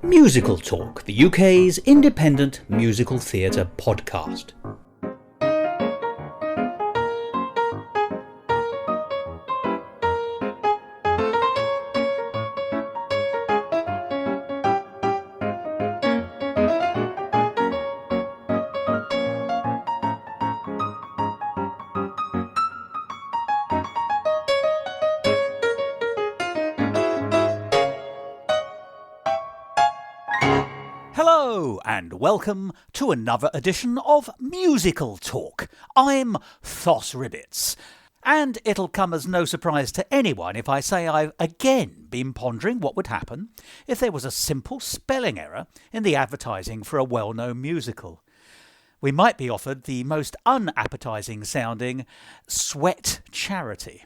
Musical Talk, the UK's independent musical theatre podcast. Hello and welcome to another edition of Musical Talk. I'm Thos, and it'll come as no surprise to anyone if I say I've again been pondering what would happen if there was a simple spelling error in the advertising for a well-known musical. We might be offered the most unappetising sounding sweat charity.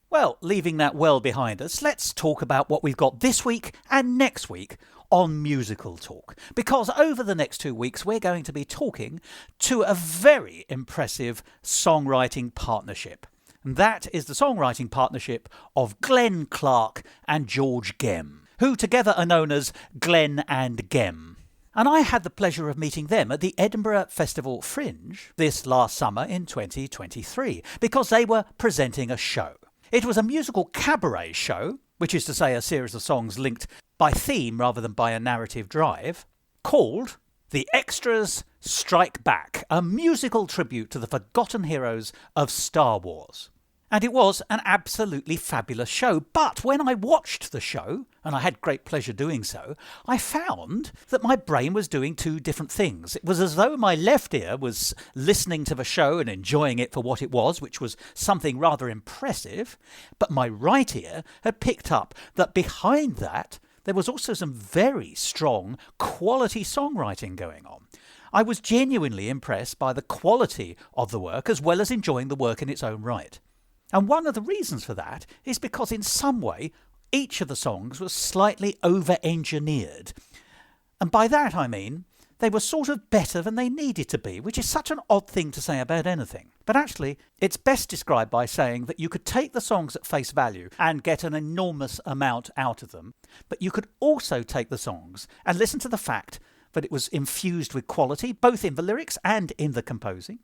Well, leaving that well behind us, let's talk about what we've got this week and next week on Musical Talk, because over the next 2 weeks we're going to be talking to a very impressive songwriting partnership. And that is the songwriting partnership of Clarke and Gehm, who together are known as Glen and Gehm. And I had the pleasure of meeting them at the Edinburgh Festival Fringe this last summer in 2023, because they were presenting a show. It was a musical cabaret show, which is to say a series of songs linked by theme rather than by a narrative drive, called The Extras Strike Back, a musical tribute to the forgotten heroes of Star Wars. And it was an absolutely fabulous show, but when I watched the show, and I had great pleasure doing so, I found that my brain was doing two different things. It was as though my left ear was listening to the show and enjoying it for what it was, which was something rather impressive, but my right ear had picked up that behind that there was also some very strong quality songwriting going on. I was genuinely impressed by the quality of the work as well as enjoying the work in its own right. And one of the reasons for that is because in some way each of the songs was slightly over-engineered. And by that I mean they were sort of better than they needed to be, which is such an odd thing to say about anything. But actually, it's best described by saying that you could take the songs at face value and get an enormous amount out of them, but you could also take the songs and listen to the fact that it was infused with quality, both in the lyrics and in the composing,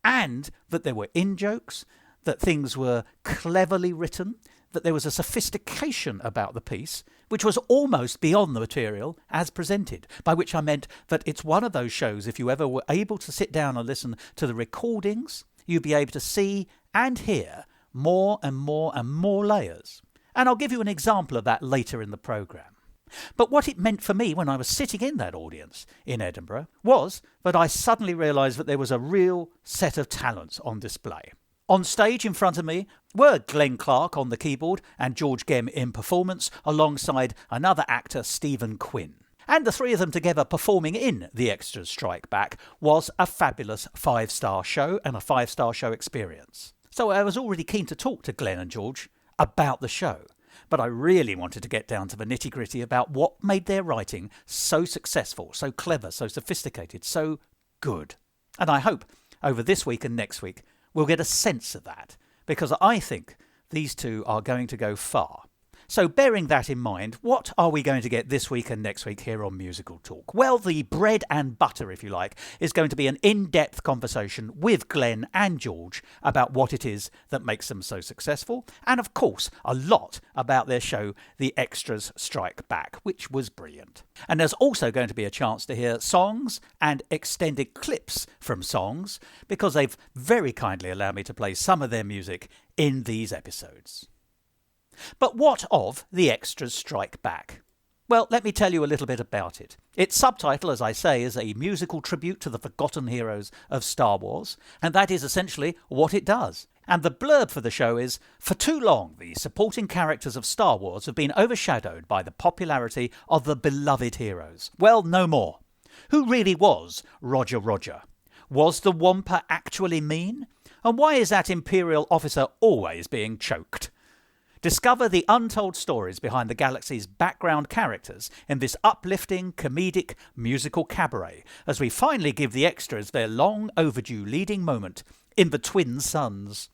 and that there were in-jokes, that things were cleverly written, that there was a sophistication about the piece, which was almost beyond the material as presented, by which I meant that it's one of those shows, if you ever were able to sit down and listen to the recordings, you'd be able to see and hear more and more and more layers. And I'll give you an example of that later in the programme. But what it meant for me when I was sitting in that audience in Edinburgh was that I suddenly realised that there was a real set of talents on display. On stage in front of me were Clarke on the keyboard and Gehm in performance alongside another actor, Stephen Quinn. And the three of them together performing in The Extras Strike Back was a fabulous 5-star show and a 5-star show experience. So I was already keen to talk to Glen and George about the show, but I really wanted to get down to the nitty-gritty about what made their writing so successful, so clever, so sophisticated, so good. And I hope over this week and next week we'll get a sense of that, because I think these two are going to go far. So bearing that in mind, what are we going to get this week and next week here on Musical Talk? Well, the bread and butter, if you like, is going to be an in-depth conversation with Glen and George about what it is that makes them so successful, and of course, a lot about their show, The Extras Strike Back, which was brilliant. And there's also going to be a chance to hear songs and extended clips from songs, because they've very kindly allowed me to play some of their music in these episodes. But what of The Extras Strike Back? Well, let me tell you a little bit about it. Its subtitle, as I say, is a musical tribute to the forgotten heroes of Star Wars, and that is essentially what it does. And the blurb for the show is, for too long the supporting characters of Star Wars have been overshadowed by the popularity of the beloved heroes. Well, no more. Who really was Roger Roger? Was the Wampa actually mean? And why is that Imperial officer always being choked? Discover the untold stories behind the galaxy's background characters in this uplifting, comedic, musical cabaret, as we finally give the extras their long overdue leading moment in The Twin Suns.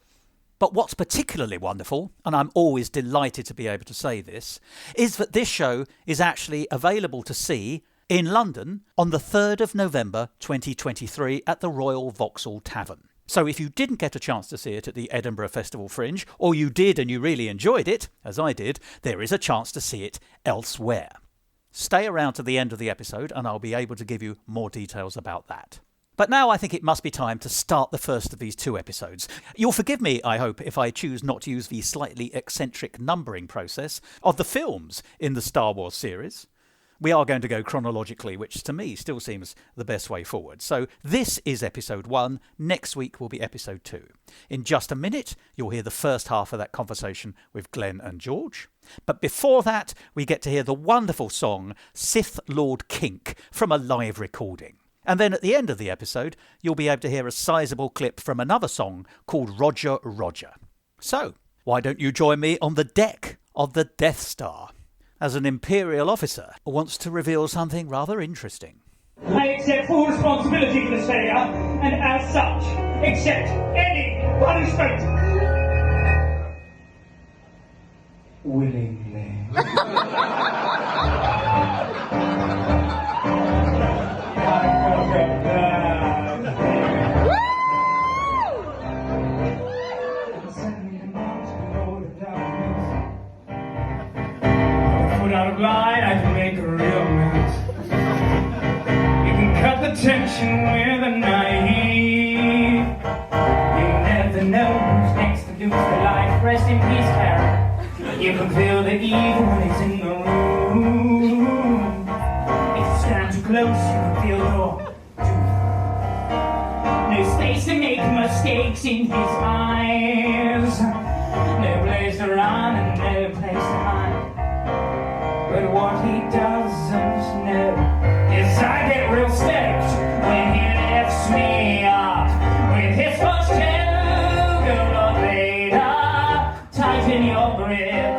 But what's particularly wonderful, and I'm always delighted to be able to say this, is that this show is actually available to see in London on the 3rd of November 2023 at the Royal Vauxhall Tavern. So if you didn't get a chance to see it at the Edinburgh Festival Fringe, or you did and you really enjoyed it, as I did, there is a chance to see it elsewhere. Stay around to the end of the episode and I'll be able to give you more details about that. But now I think it must be time to start the first of these 2 episodes. You'll forgive me, I hope, if I choose not to use the slightly eccentric numbering process of the films in the Star Wars series. We are going to go chronologically, which to me still seems the best way forward. So this is episode 1. Next week will be episode 2. In just a minute, you'll hear the first half of that conversation with Glenn and George. But before that, we get to hear the wonderful song Sith Lord Kink from a live recording. And then at the end of the episode, you'll be able to hear a sizable clip from another song called Roger Roger. So, why don't you join me on the deck of the Death Star as an Imperial officer wants to reveal something rather interesting. I accept full responsibility for this failure, and as such, accept any punishment. Willingly. Out of line, I can make a real mess. You can cut the tension with a knife. You never know who's next to lose their life. Rest in peace, Clarke. You can feel the evil when it's in the room. If you stand too close, you can feel your doom. No space to make mistakes in his eyes. No place to run and no place to hide. But what he doesn't know is I get real stoked when he lifts me up with his first toe. Lord Vader, tighten your grip,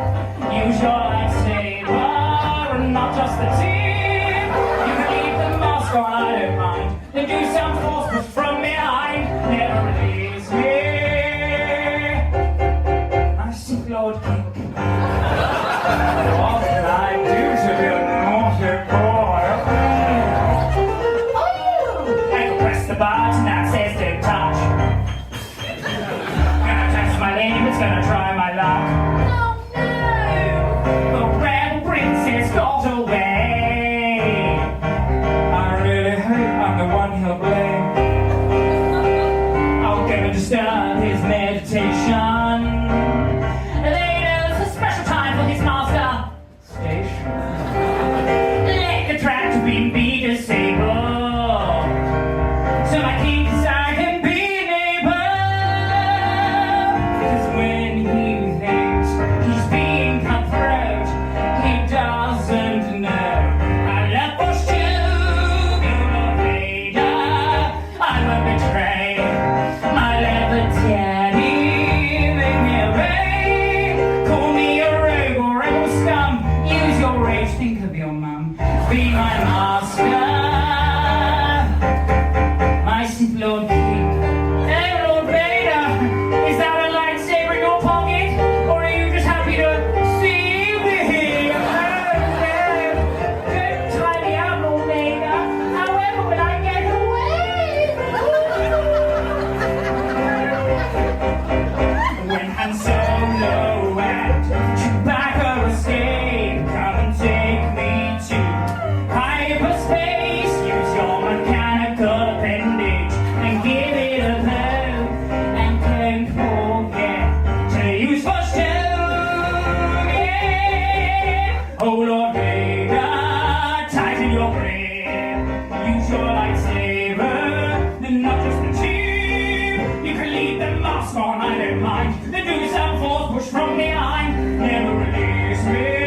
use your lightsaber and not just the tip. You can leave the mask on, I don't mind, then do some force push from behind. Never release me, I Sith Lord Kink. What can I do to be a naughty boy? I can press the button that says don't touch. Gonna test my name, it's gonna try my luck. Oh no! The red princess got away. I really hope I'm the one he'll blame. I'll go and disturb his meditation. Be disabled, so my king I can be neighbor. Cause when he thinks he's being cutthroat, he doesn't know. I love for Lord Vader, I won't betray my leather daddy. Make me obey, call me a rogue or rebel scum. Use your rage, think of your mum. Be my master, my Sith Lord King. Hey, Lord Vader, is that a lightsaber in your pocket, or are you just happy to see me? Don't tie me out, Lord Vader. However will I get away? When Han Solo and Chewbacca escape, come and take me to hyperspace. Use your mechanical appendage and give it a blow. And don't forget to use first yeah. Oh Lord Vader, tighten your grip. Use your lightsaber, then not just the tube. You can leave the mask on, I don't mind. Then do some force push from behind. Never release me.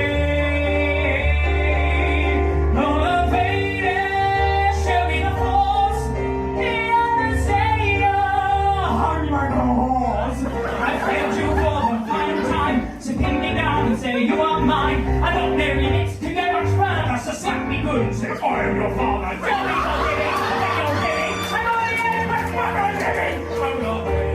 Say you are mine. I don't know limits to go much further. Just to slap me good and say I am your father. Tell me you're giving. Take your giving. I'm not giving. But I'm giving. I'm not giving.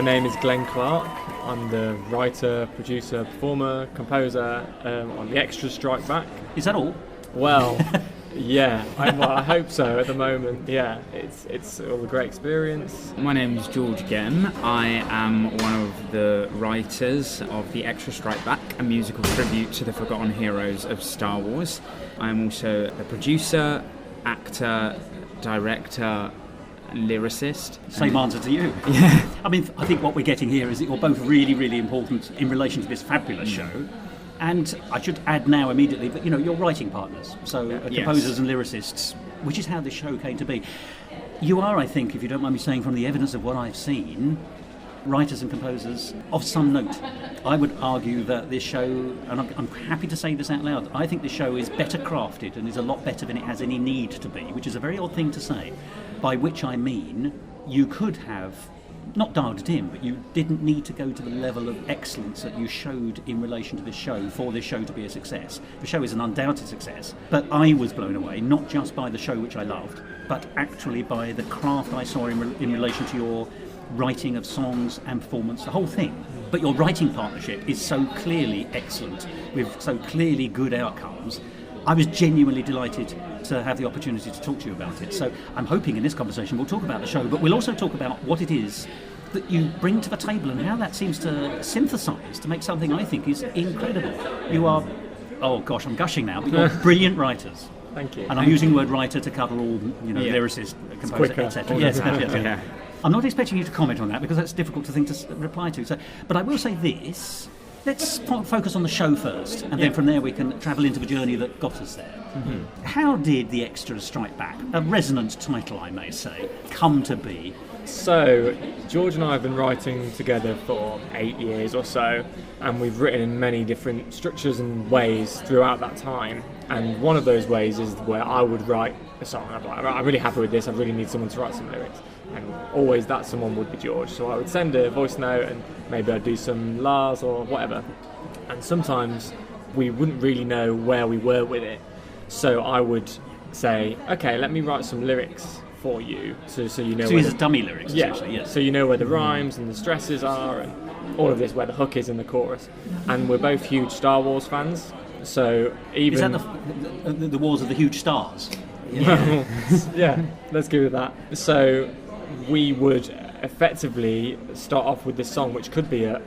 name is Clarke. I'm the writer, producer, performer, composer on the Extra Strike Back. Is that all? Well, yeah, I hope so at the moment. Yeah, it's all a great experience. My name is Gehm. I am one of the writers of the Extra Strike Back, a musical tribute to the forgotten heroes of Star Wars. I am also a producer, actor, director, lyricist. Same answer to you. Yeah. I mean, I think what we're getting here is that you're both really, really important in relation to this fabulous show. And I should add now immediately that, you're writing partners. So composers and lyricists, which is how this show came to be. You are, I think, if you don't mind me saying, from the evidence of what I've seen, writers and composers of some note. I would argue that this show, and I'm happy to say this out loud, I think this show is better crafted and is a lot better than it has any need to be, which is a very odd thing to say. By which I mean, you could have not dialed it in, but you didn't need to go to the level of excellence that you showed in relation to this show for this show to be a success. The show is an undoubted success, but I was blown away, not just by the show, which I loved, but actually by the craft I saw in relation to your writing of songs and performance, the whole thing. But your writing partnership is so clearly excellent, with so clearly good outcomes. I was genuinely delighted to have the opportunity to talk to you about it. So I'm hoping in this conversation we'll talk about the show, but we'll also talk about what it is that you bring to the table and how that seems to synthesise to make something I think is incredible. You are, oh gosh, I'm gushing now, but you're brilliant writers. Thank you. And I'm using the word writer to cover all, lyricist, composer, etc. Yes, yes. I'm not expecting you to comment on that because that's a difficult thing to reply to. So, but I will say this. Let's focus on the show first, and then from there we can travel into the journey that got us there. Mm-hmm. How did the Extra Strike Back, a resonant title I may say, come to be? So, George and I have been writing together for 8 years or so, and we've written in many different structures and ways throughout that time. And one of those ways is where I would write a song. I'm like, I'm really happy with this, I really need someone to write some lyrics. And always that someone would be George. So I would send a voice note and maybe I'd do some Lars or whatever. And sometimes we wouldn't really know where we were with it. So I would say, okay, let me write some lyrics for you so you know. So these are dummy lyrics, essentially, yes. So you know where the rhymes and the stresses are and all of this, where the hook is in the chorus. And we're both huge Star Wars fans. So even... Is that the Wars of the Huge Stars? Yeah. Yeah, let's go with that. So we would effectively start off with this song, which could be a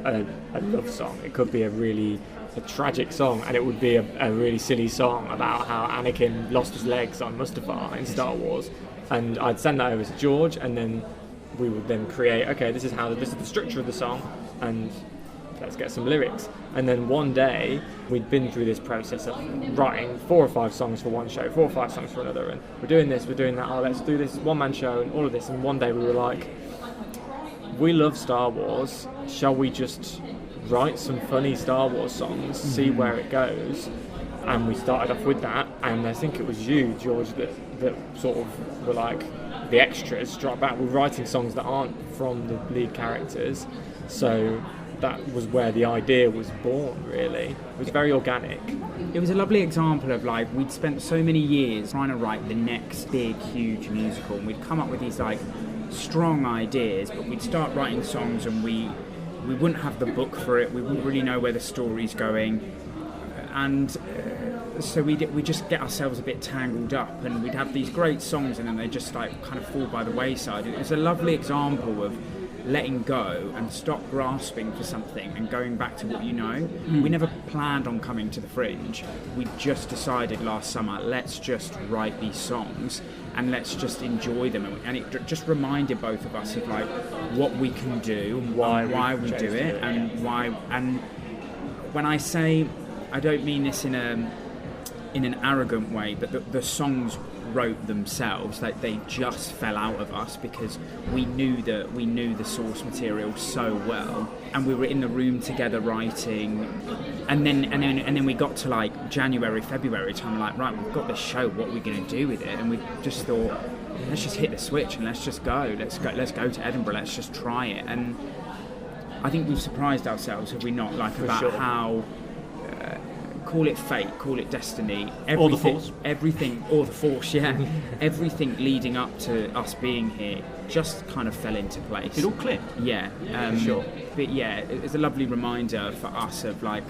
love song. It could be a tragic song, and it would be a really silly song about how Anakin lost his legs on Mustafar in Star Wars. And I'd send that over to George, and then we would then create, okay, this is the structure of the song, and let's get some lyrics. And then one day we'd been through this process of writing 4 or 5 songs for one show, 4 or 5 songs for another, and we're doing this, we're doing that, let's do this one-man show and all of this. And one day we were like, we love Star Wars, shall we just write some funny Star Wars songs, see where it goes? And we started off with that, and I think it was you, George, that sort of were like, the extras strike back. We're writing songs that aren't from the lead characters, so that was where the idea was born, really. It was very organic. It was a lovely example of, like, we'd spent so many years trying to write the next big, huge musical, and we'd come up with these, like, strong ideas, but we'd start writing songs and we wouldn't have the book for it, we wouldn't really know where the story's going, and so we just get ourselves a bit tangled up, and we'd have these great songs and then they just, like, kind of fall by the wayside. It was a lovely example of letting go and stop grasping for something and going back to what you know. We never planned on coming to the Fringe. We just decided last summer, let's just write these songs and let's just enjoy them. And it just reminded both of us of, like, what we can do, why we do it, and why. And when I say, I don't mean this in an arrogant way, but the songs wrote themselves. Like, they just fell out of us because we knew the source material so well, and we were in the room together writing, and then we got to, like, January, February time, like, right, we've got this show, what are we going to do with it? And we just thought, let's just hit the switch and let's go to Edinburgh, let's just try it. And I think we've surprised ourselves, have we not, like, about how call it fate, call it destiny, Or the Force. everything, or the Force, yeah, everything leading up to us being here just kind of fell into place. It all clicked. Yeah, Sure. But yeah, it's a lovely reminder for us of like,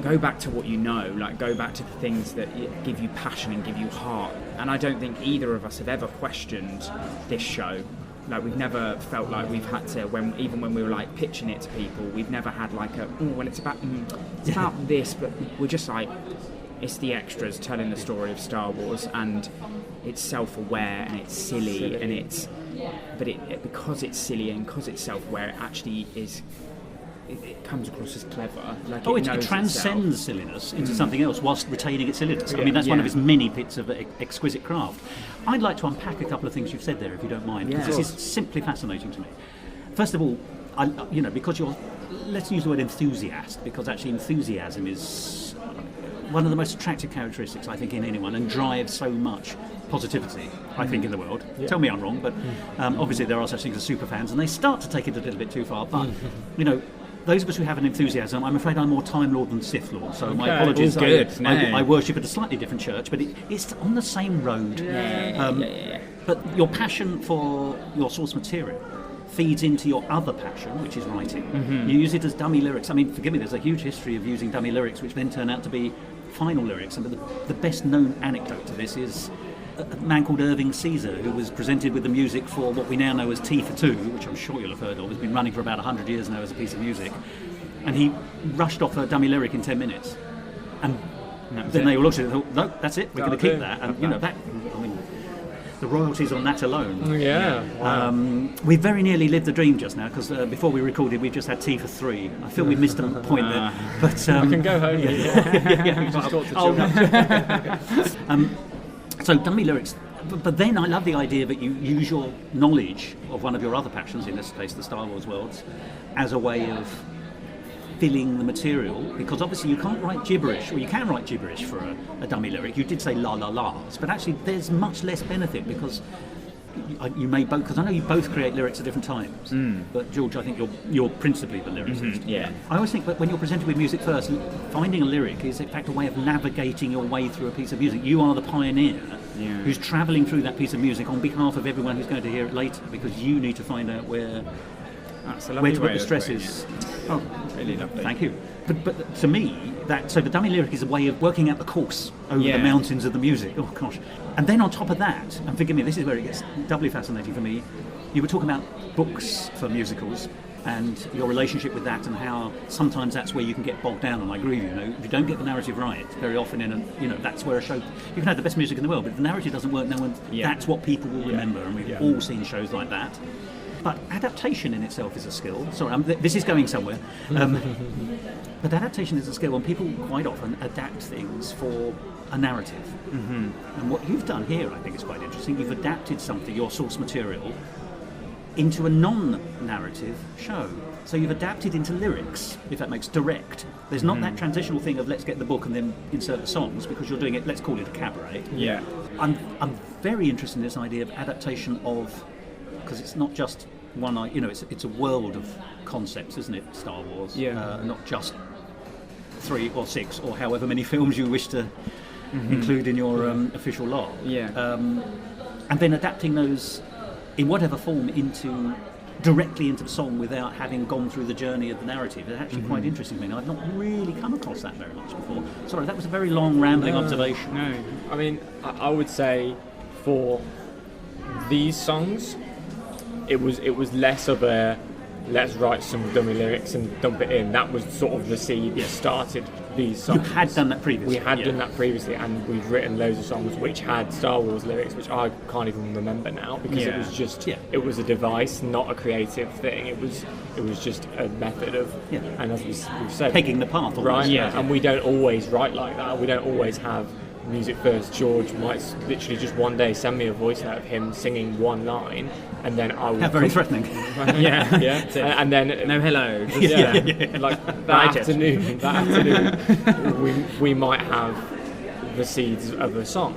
go back to what you know, like go back to the things that give you passion and give you heart. And I don't think either of us have ever questioned this show. Like we've never felt like we've had to, even when we were like pitching it to people, we've never had like it's about this, but we're just like, it's the extras telling the story of Star Wars, and it's self-aware and it's silly. And it's, but because it's silly and because it's self-aware, it actually is. It comes across as clever. Like it transcends silliness into something else whilst retaining its silliness. I mean, that's one of its many bits of exquisite craft. I'd like to unpack a couple of things you've said there, if you don't mind, because this is simply fascinating to me. First of all, because you're, let's use the word enthusiast, because actually enthusiasm is one of the most attractive characteristics, I think, in anyone, and drives so much positivity, I think, in the world. Yeah. Tell me I'm wrong, but obviously there are such things as super fans, and they start to take it a little bit too far. But those of us who have an enthusiasm, I'm afraid I'm more Time Lord than Sith Lord, so my apologies. I worship at a slightly different church, but it's on the same road. But your passion for your source material feeds into your other passion, which is writing. You use it as dummy lyrics. I mean, forgive me, there's a huge history of using dummy lyrics, which then turn out to be final lyrics. And the best known anecdote to this is a man called Irving Caesar, who was presented with the music for what we now know as Tea for Two, which I'm sure you'll have heard of. It's been running for about 100 years now as a piece of music. And he rushed off a dummy lyric in 10 minutes. And then they all looked at it and thought, no, that's it, we're going to keep that. And, the royalties on that alone. Wow. We very nearly lived the dream just now, because before we recorded, we've just had Tea for Three. I feel we missed a point there. But I can go home. Just talk to children. So dummy lyrics, but then I love the idea that you use your knowledge of one of your other passions, in this case the Star Wars worlds, as a way of filling the material, because obviously you can't write gibberish, or you can write gibberish for a dummy lyric. You did say la la la's, but actually there's much less benefit, because you may both, because I know you both create lyrics at different times, but George, I think you're principally the lyricist. I always think that when you're presented with music first, finding a lyric is in fact a way of navigating your way through a piece of music. You are the pioneer who's travelling through that piece of music on behalf of everyone who's going to hear it later, because you need to find out where to put the stresses. Oh, really lovely. Thank you. But to me, so the dummy lyric is a way of working out the course over the mountains of the music. Oh gosh. And then on top of that, and forgive me, this is where it gets doubly fascinating for me, you were talking about books for musicals and your relationship with that, and how sometimes that's where you can get bogged down. And I agree with you. If you don't get the narrative right, very often that's where a show, you can have the best music in the world, but if the narrative doesn't work, that's what people will remember, and we've all seen shows like that. But adaptation in itself is a skill. Sorry, this is going somewhere. But adaptation is a skill, and people quite often adapt things for a narrative. And what you've done here, I think, is quite interesting. You've adapted something, your source material, into a non-narrative show. So you've adapted into lyrics, if that makes direct. There's not that transitional thing of let's get the book and then insert the songs, because you're doing it, let's call it a cabaret. I'm very interested in this idea of adaptation of, because it's not just one, it's a world of concepts, isn't it, Star Wars? Not just 3 or 6 or however many films you wish to include in your official log. And then adapting those in whatever form directly into the song without having gone through the journey of the narrative is actually quite interesting to me. I've not really come across that very much before. Sorry, that was a very long, rambling observation. No, I mean, I would say for these songs, it was less of a let's write some dummy lyrics and dump it in. That was sort of the seed that started these songs. You had done that previously. We had done that previously, and we've written loads of songs which had Star Wars lyrics, which I can't even remember now, because it was just it was a device, not a creative thing. It was just a method of, and as we've said, pegging the path, right? And we don't always write like that. We don't always have music first. George might literally just one day send me a voice note of him singing one line, and then I would... very threatening. And then... No hello. Like that afternoon, we might have the seeds of a song,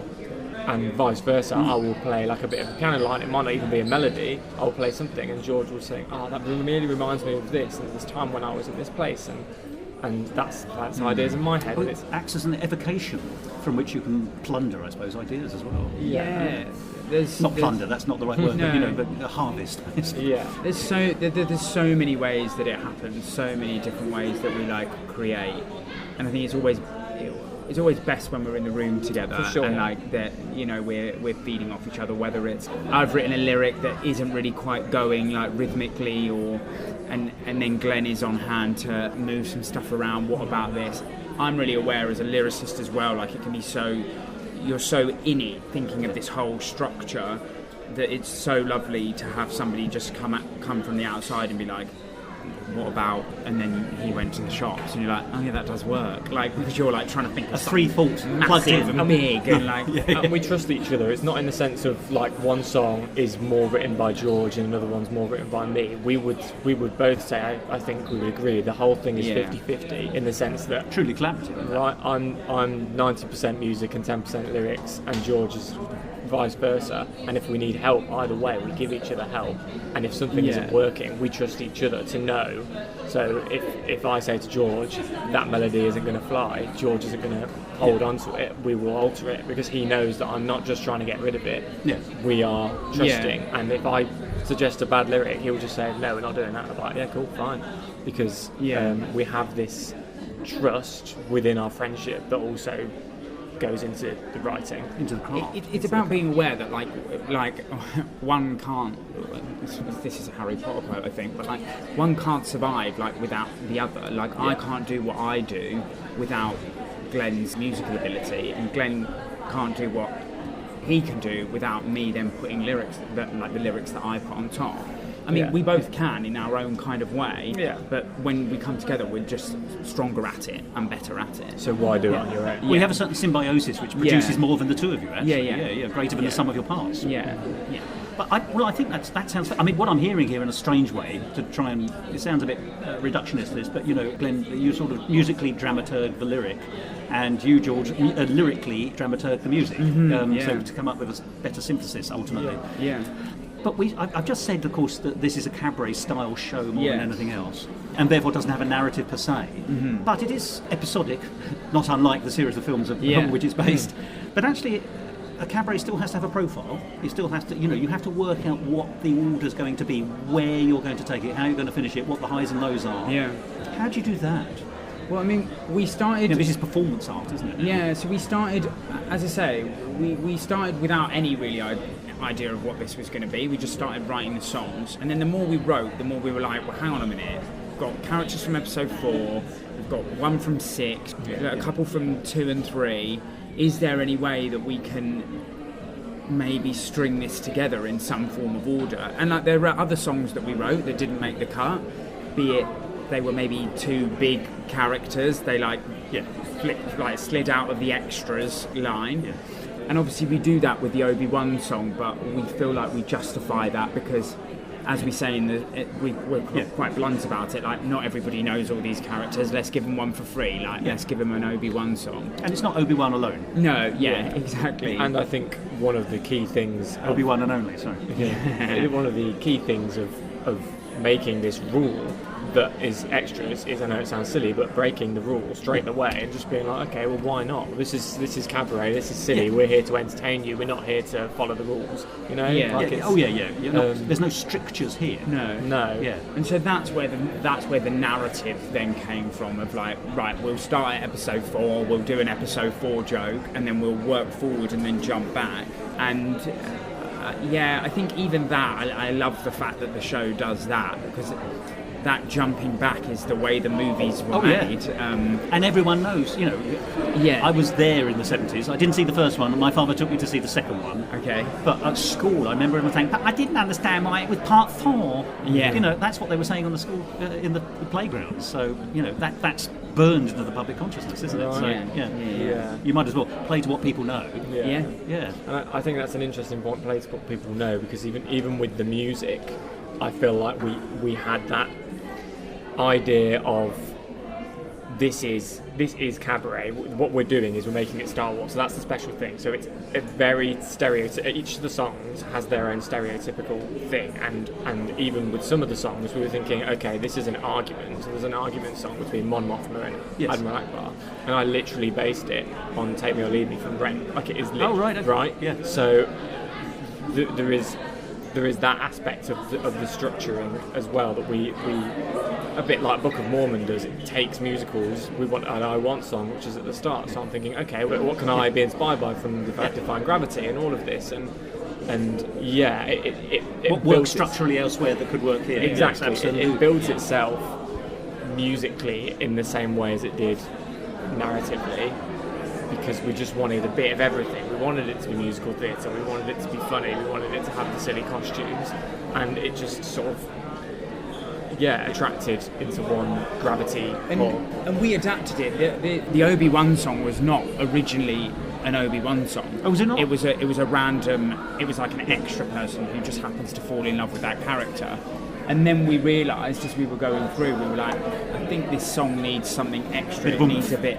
and vice versa. I will play like a bit of a piano line. It might not even be a melody. I'll play something, and George will say, that really reminds me of this, and this time when I was in this place, and that's ideas in my head. Well, And it acts as an evocation from which you can plunder, I suppose, ideas as well. Yeah. Not plunder, that's not the right word, No. but harvest. yeah, There's so many ways that it happens, so many different ways that we like create, and I think it's always best when we're in the room together, For sure. and like that, you know, we're feeding off each other. Whether it's I've written a lyric that isn't really quite going like rhythmically, and then Glenn is on hand to move some stuff around. What about this? I'm really aware as a lyricist as well. Like it can be you're so in it, thinking of this whole structure, that it's so lovely to have somebody just come from the outside and be like, what about, and then he went to the shops, and you're like, oh yeah, that does work, like, because you're like trying to think of three thoughts plugged massive in and big, and like and we trust each other. It's not in the sense of like one song is more written by George and another one's more written by me. We would both say, I think we would agree, the whole thing is 50-50 in the sense that truly collaborative. right, I'm 90% music and 10% lyrics, and George is vice versa, and if we need help either way, we give each other help, and if something isn't working, we trust each other to know. So if I say to George that melody isn't going to fly, George isn't going to hold on to it, we will alter it, because he knows that I'm not just trying to get rid of it. We are trusting, and if I suggest a bad lyric, he'll just say, no, we're not doing that. I'm like, yeah, cool, fine, because we have this trust within our friendship that also goes into the writing, into the craft. It's about being aware that like one can't. This is a Harry Potter quote, I think, but like one can't survive like without the other. Like I can't do what I do without Glenn's musical ability, and Glenn can't do what he can do without me then putting lyrics that like the lyrics that I put on top. I mean, we both can in our own kind of way, but when we come together, we're just stronger at it and better at it. So why do it on your own? We have a certain symbiosis which produces more than the two of you, actually. Greater than the sum of your parts. But I think that sounds. I mean, what I'm hearing here in a strange way, to try and it sounds a bit reductionist, this, but you know, Glenn, you sort of musically dramaturg the lyric, and you, George, lyrically dramaturg the music. So to come up with a better synthesis ultimately. But I've just said, of course, that this is a cabaret-style show more than anything else, and therefore doesn't have a narrative per se. But it is episodic, not unlike the series of films of which it's based. But actually, a cabaret still has to have a profile. You still have to, you have to work out what the order's going to be, where you're going to take it, how you're going to finish it, what the highs and lows are. How do you do that? Well, I mean, we started... this is performance art, isn't it? Yeah, so we started, as I say, we started without any really idea of what this was going to be. We just started writing the songs, and then the more we wrote, the more we were like, well, hang on a minute. We've got characters from episode 4, we've got one from 6, a couple from 2 and 3. Is there any way that we can maybe string this together in some form of order? And like, there are other songs that we wrote that didn't make the cut, be it they were maybe too big characters, they slid out of the extras line. And obviously we do that with the Obi-Wan song, but we feel like we justify that because, as we say we're quite blunt about it, like not everybody knows all these characters, let's give them one for free, let's give them an Obi-Wan song. And it's not Obi-Wan alone. No, exactly. And I think one of the key things... Obi-Wan and only, sorry. One of the key things of making this rule that is extras is, I know it sounds silly, but breaking the rules straight away and just being like, okay, well, why not? This is cabaret, this is silly, we're here to entertain you, we're not here to follow the rules, you know? There's no strictures here. No. Yeah. And so that's where the narrative then came from, of like, right, we'll start at episode 4, we'll do an episode 4 joke, and then we'll work forward and then jump back. And I think even that, I love the fact that the show does that, because that jumping back is the way the movies were made. And everyone knows, I was there in the 70s. I didn't see the first one, and my father took me to see the second one. Okay. But at school, I remember him saying, but I didn't understand why it was part 4. Yeah. That's what they were saying on the school, in the playground. So, that's burned into the public consciousness, isn't it? So, you might as well play to what people know. Yeah. And I think that's an interesting point, play to what people know, because even with the music, I feel like we had that idea of this is cabaret. What we're doing is we're making it Star Wars, so that's the special thing. So it's a very each of the songs has their own stereotypical thing, and even with some of the songs we were thinking, okay, this is an argument. So there's an argument song between Mon Mothma and Admiral Akbar, and I literally based it on Take Me or Leave Me from Rent. Like, it is right. Yeah. So there is that aspect of the structuring as well, that we a bit like Book of Mormon does. It takes musicals. We want an I Want song, which is at the start. So I'm thinking, okay, what can I be inspired by from the fact Defying Gravity and all of this? And it what works structurally elsewhere that could work here. Exactly. Yes, it builds itself musically in the same way as it did narratively, because we just wanted a bit of everything. We wanted it to be musical theatre, we wanted it to be funny, we wanted it to have the silly costumes, and it just sort of attracted into one gravity pull. And we adapted it. The Obi-Wan song was not originally an Obi-Wan song. Oh, was it not? It was a random. It was like an extra person who just happens to fall in love with that character. And then we realised as we were going through, we were like, I think this song needs something extra. It needs a bit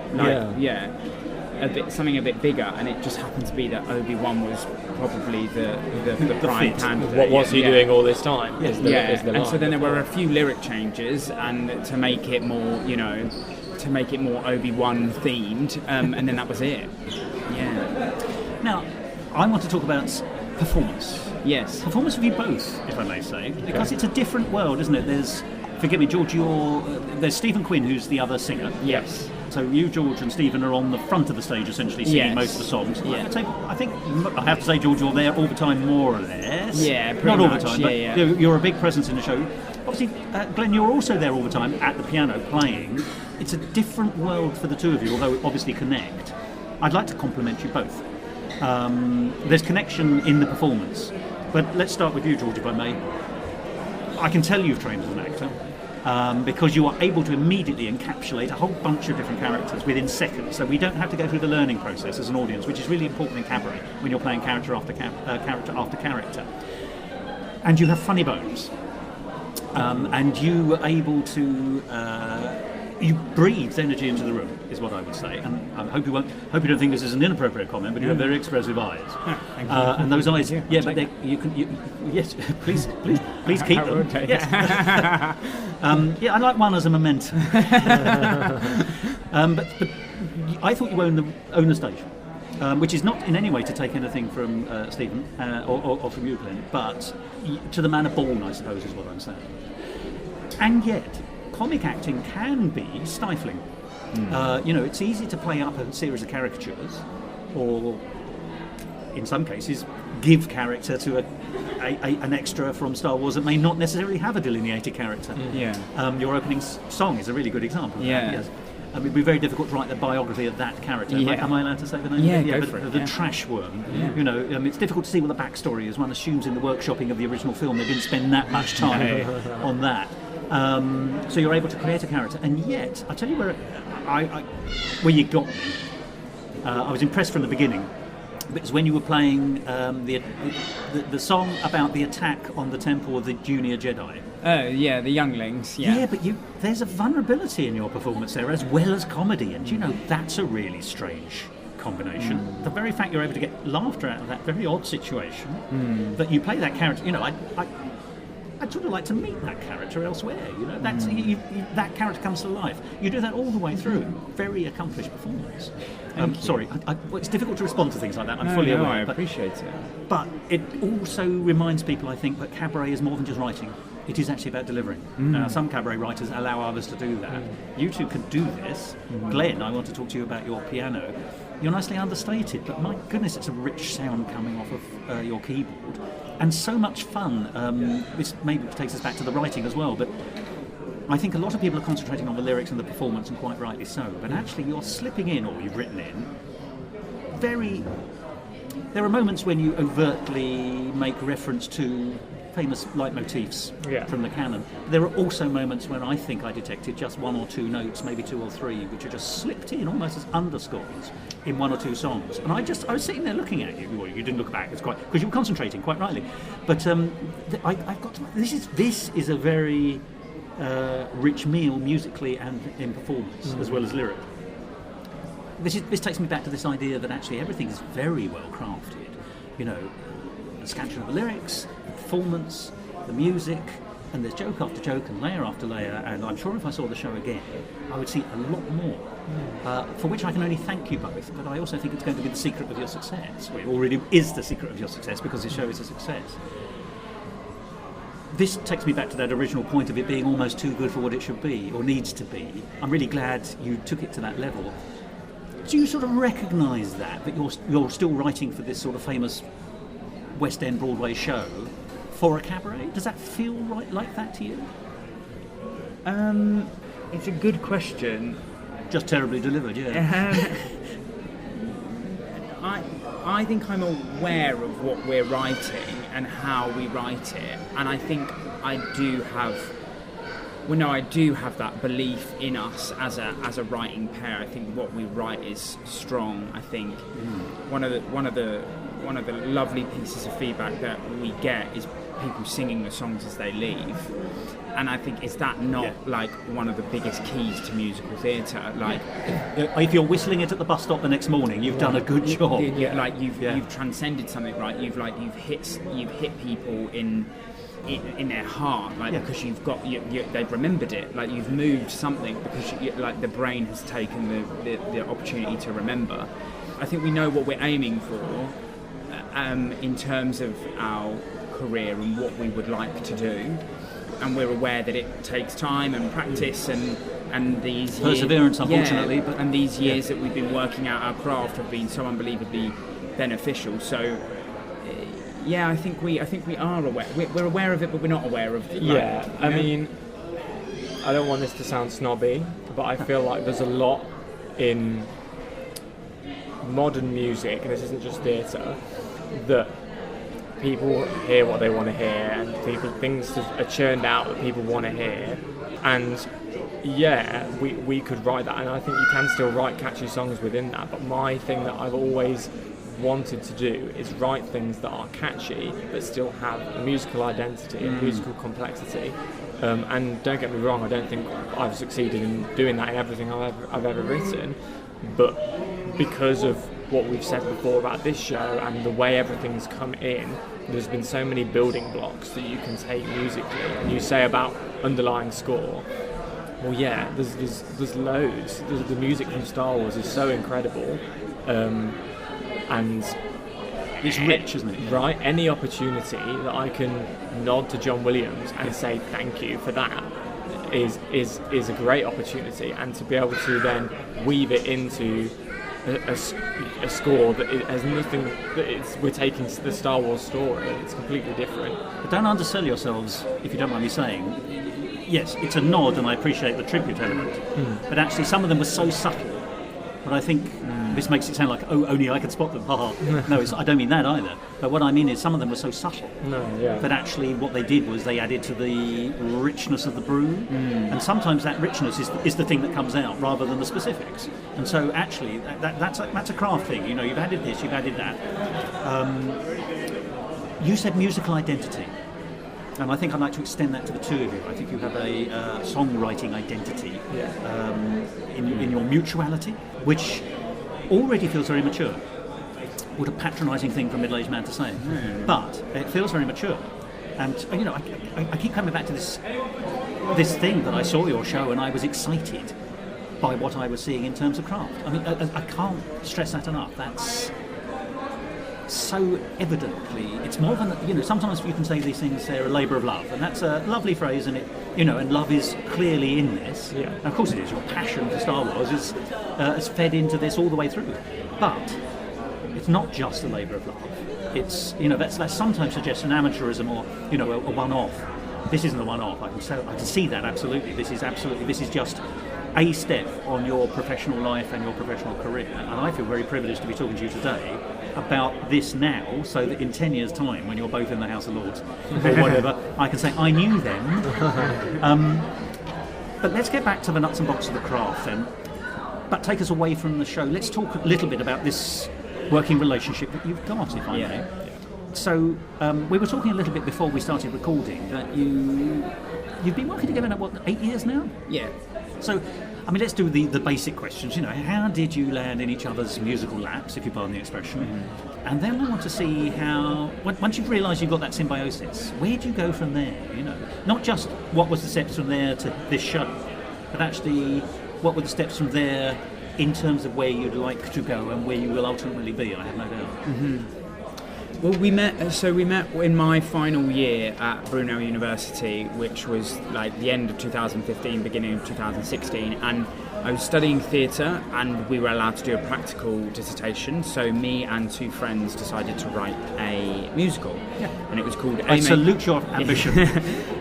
something a bit bigger, and it just happened to be that Obi-Wan was probably the prime candidate. What was he doing all this time? Is the and line. so then there were a few lyric changes, and to make it more, Obi-Wan themed, and then that was it. Yeah. Now, I want to talk about performance. Yes. Performance of you both, if I may say, because it's a different world, isn't it? Forgive me, George, there's Stephen Quinn, who's the other singer. Yes. So you, George, and Stephen are on the front of the stage, essentially, singing most of the songs. Yeah. I think I have to say, George, you're there all the time, more or less. Yeah, pretty Not all much, the time, yeah, but you're a big presence in the show. Obviously, Glenn, you're also there all the time at the piano playing. It's a different world for the two of you, although obviously connect. I'd like to compliment you both. There's connection in the performance. But let's start with you, George, if I may. I can tell you've trained as an actor. Because you are able to immediately encapsulate a whole bunch of different characters within seconds. So we don't have to go through the learning process as an audience, which is really important in cabaret when you're playing character after character. And you have funny bones. And you are able to... you breathe energy into the room, is what I would say. And I hope you don't think this is an inappropriate comment, but you have very expressive eyes. Thank you. And those eyes, yes, please keep them. Okay. Yes. I like one as a memento. But I thought you own the stage, which is not in any way to take anything from Stephen or from you, Glenn, but to the manner born, I suppose, is what I'm saying. And yet, comic acting can be stifling. It's easy to play up a series of caricatures, or in some cases, give character to an extra from Star Wars that may not necessarily have a delineated character. Your opening song is a really good example of that. Yes. It would be very difficult to write the biography of that character. Am I allowed to say the name? Go for it. The trash worm. It's difficult to see what the backstory is. One assumes in the workshopping of the original film they didn't spend that much time on that. So you're able to create a character, and yet I tell you where you got me. I was impressed from the beginning, because when you were playing the song about the attack on the temple of the junior Jedi. Oh yeah, the younglings. Yeah, but there's a vulnerability in your performance there as well as comedy, and that's a really strange combination. The very fact you're able to get laughter out of that very odd situation, that you play that character. I'd sort of like to meet that character elsewhere. That's that character comes to life. You do that all the way through. Very accomplished performance. Sorry, it's difficult to respond to things like that. I'm fully aware. I appreciate it. But it also reminds people, I think, that cabaret is more than just writing. It is actually about delivering. Some cabaret writers allow others to do that. You two can do this. Glenn, I want to talk to you about your piano. You're nicely understated, but my goodness, it's a rich sound coming off of your keyboard. And so much fun. This maybe takes us back to the writing as well, but I think a lot of people are concentrating on the lyrics and the performance, and quite rightly so. But actually, you're slipping in, or you've written in, there are moments when you overtly make reference to famous leitmotifs from the canon. There are also moments when I think I detected just one or two notes, maybe two or three, which are just slipped in almost as underscores in one or two songs. And I was sitting there looking at you. Well, you didn't look back, because you were concentrating, quite rightly. But I've got to. This is a very rich meal musically and in performance, as well as lyric. This takes me back to this idea that actually everything is very well crafted. You know, the scattering of the lyrics, the performance, the music, and there's joke after joke and layer after layer, and I'm sure if I saw the show again, I would see a lot more, for which I can only thank you both, but I also think it's going to be the secret of your success. Well, it already is the secret of your success because this show is a success. This takes me back to that original point of it being almost too good for what it should be, or needs to be. I'm really glad you took it to that level. Do you sort of recognise that you're still writing for this sort of famous West End Broadway show for a cabaret? Does that feel right like that to you? It's a good question. Just terribly delivered, yeah. I think I'm aware of what we're writing and how we write it, and I think I do have that belief in us as a writing pair. I think what we write is strong. I think one of the lovely pieces of feedback that we get is people singing the songs as they leave, and I think is that not like one of the biggest keys to musical theatre? Like, if you're whistling it at the bus stop the next morning, you've done a good job. Like you've transcended something, right? You've hit people in their heart, like because you've got they've remembered it, like you've moved something because like the brain has taken the opportunity to remember. I think we know what we're aiming for in terms of our career and what we would like to do, and we're aware that it takes time and practice and these perseverance, years, unfortunately, but and these years that we've been working out our craft have been so unbelievably beneficial. So I think we are aware. We're aware of it, but we're not aware of it. I mean, I don't want this to sound snobby, but I feel like there's a lot in modern music, and this isn't just theatre, that people hear what they want to hear, and things are churned out that people want to hear, and we could write that, and I think you can still write catchy songs within that, but my thing that I've always wanted to do is write things that are catchy but still have a musical identity and musical complexity, and don't get me wrong, I don't think I've succeeded in doing that in everything I've ever written, but because of what we've said before about this show and the way everything's come in, there's been so many building blocks that you can take musically. And you say about underlying score, well, yeah, there's loads. The music from Star Wars is so incredible, and it's rich, isn't it? Right. Any opportunity that I can nod to John Williams and say thank you for that is a great opportunity, and to be able to then weave it into a score that it has nothing. We're taking the Star Wars story. It's completely different. But don't undersell yourselves, if you don't mind me saying. Yes, it's a nod, and I appreciate the tribute element. But actually, some of them were so subtle. But I think this makes it sound like, oh, only I could spot them. No, I don't mean that either. But what I mean is some of them were so subtle. But actually what they did was they added to the richness of the brew. And sometimes that richness is the thing that comes out rather than the specifics. And so actually that's a craft thing. You know, you've added this, you've added that. You said musical identity. And I think I'd like to extend that to the two of you. I think you have a songwriting identity in your mutuality, which already feels very mature. What a patronising thing for a middle-aged man to say. But it feels very mature. And, you know, I keep coming back to this thing that I saw your show and I was excited by what I was seeing in terms of craft. I mean, I can't stress that enough. That's so evidently, it's more than, you know, sometimes you can say these things, they're a labour of love, and that's a lovely phrase, and it, you know, and love is clearly in this. And of course it is. Your passion for Star Wars is fed into this all the way through. But it's not just a labour of love. It's, you know, that sometimes suggests an amateurism or, you know, a one-off. This isn't a one-off. I can see that absolutely. This is just a step on your professional life and your professional career, and I feel very privileged to be talking to you today about this now, so that in 10 years' time, when you're both in the House of Lords or whatever, I can say, I knew them. But let's get back to the nuts and bolts of the craft then, but take us away from the show. Let's talk a little bit about this working relationship that you've got, if I may. So we were talking a little bit before we started recording that you've been working together now, 8 years now? Yeah. So, I mean, let's do the basic questions. How did you land in each other's musical laps, if you pardon the expression? Mm-hmm. And then I want to see how, once you've realised you've got that symbiosis, where do you go from there? Not just what was the steps from there to this show, but actually what were the steps from there in terms of where you'd like to go and where you will ultimately be, I have no doubt. Mm-hmm. Well, we met in my final year at Brunel University, which was like the end of 2015, beginning of 2016, and I was studying theatre, and we were allowed to do a practical dissertation. So me and two friends decided to write a musical, and it was called. I salute your ambition.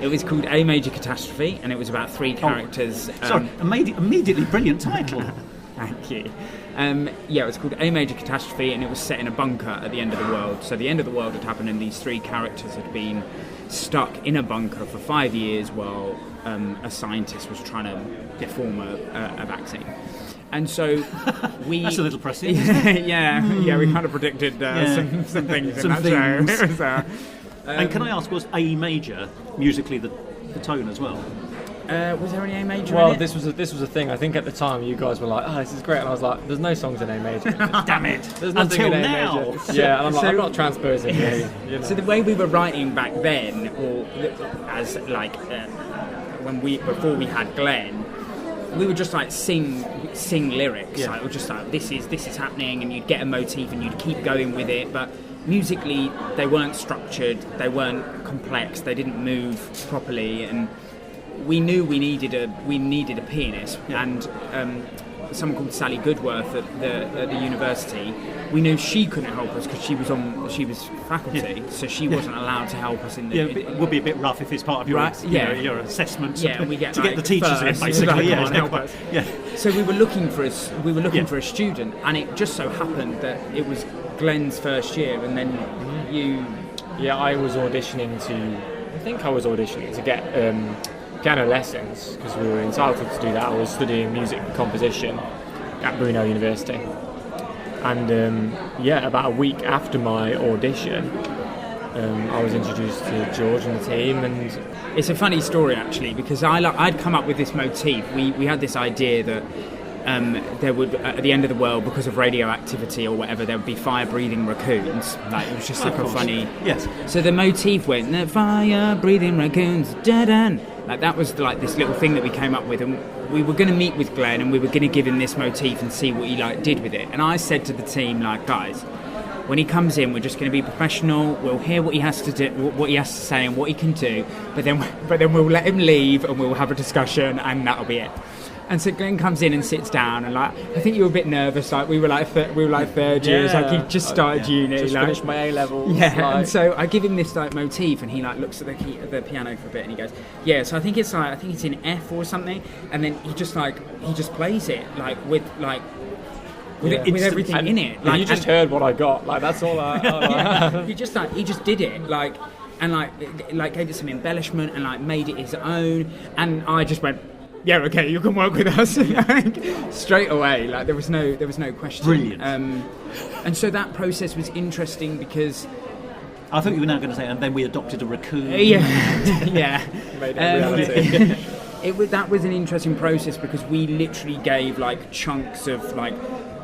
It was called A Major Catastrophe, and it was about three characters. Sorry, immediately brilliant title. Thank you. It was called A Major Catastrophe, and it was set in a bunker at the end of the world. So the end of the world had happened, and these three characters had been stuck in a bunker for 5 years while a scientist was trying to form a vaccine. And so we... That's a little pressing. Yeah, we kind of predicted some things in that show. And can I ask, was A major musically the tone as well? Was there any A major Well, in it? this was a thing. I think at the time you guys were like, "Oh, this is great," and I was like, "There's no songs in A major." Damn it! There's nothing Until in A now. major. Yeah, and I'm like, I'm not transposing you. So the way we were writing back then, or as like before we had Glenn, we would just like sing lyrics. Yeah. Like, we were just like, this is happening, and you'd get a motif and you'd keep going with it, but musically they weren't structured, they weren't complex, they didn't move properly, and we knew we needed a pianist, and someone called Sally Goodworth at the university. We knew she couldn't help us because she was faculty, so she wasn't allowed to help us in the. It would be a bit rough if it's part of your your assessment. Yeah, and we get to like, get the teachers first, in basically. Come on, help us. Yeah. So we were looking for a student, and it just so happened that it was Glenn's first year, and then you. Yeah, I was auditioning to get piano lessons because we were entitled to do that. I was studying music composition at Brunel University, and about a week after my audition, I was introduced to George and the team, and it's a funny story actually because I'd come up with this motif. We had this idea that there would, at the end of the world, because of radioactivity or whatever, there would be fire-breathing raccoons. Like, it was just like a funny... Yes. So the motif went, the fire-breathing raccoons, da-dun. Like, that was like this little thing that we came up with, and we were going to meet with Glenn, and we were going to give him this motif and see what he did with it. And I said to the team, guys, when he comes in, we're just going to be professional. We'll hear what he has to do, what he has to say, and what he can do. But then we'll let him leave, and we'll have a discussion, and that'll be it. And so Glenn comes in and sits down, and I think you were a bit nervous. We were third years. He just started uni. Just finished my A level. Yeah, and so I give him this motif, and he looks at the piano for a bit, and he goes, "Yeah." So I think it's in F or something, and then he just plays it with everything in it. You just heard what I got. That's all. He just did it. And gave it some embellishment and made it his own, and I just went, yeah, okay, you can work with us. Straight away, there was no question. Brilliant. And so that process was interesting because I thought you were now going to say, and then we adopted a raccoon. Yeah. Made it reality. That was an interesting process because we literally gave chunks of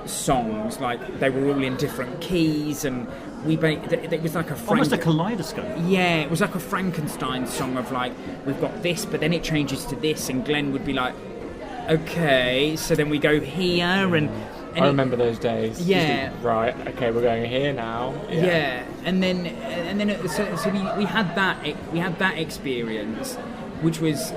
songs, they were all in different keys, and it was almost a kaleidoscope. Yeah, it was like a Frankenstein song of we've got this, but then it changes to this, and Glenn would be okay, so then we go here, and I remember those days. Yeah. Right. Okay, we're going here now. Yeah. And then we had that experience, which was.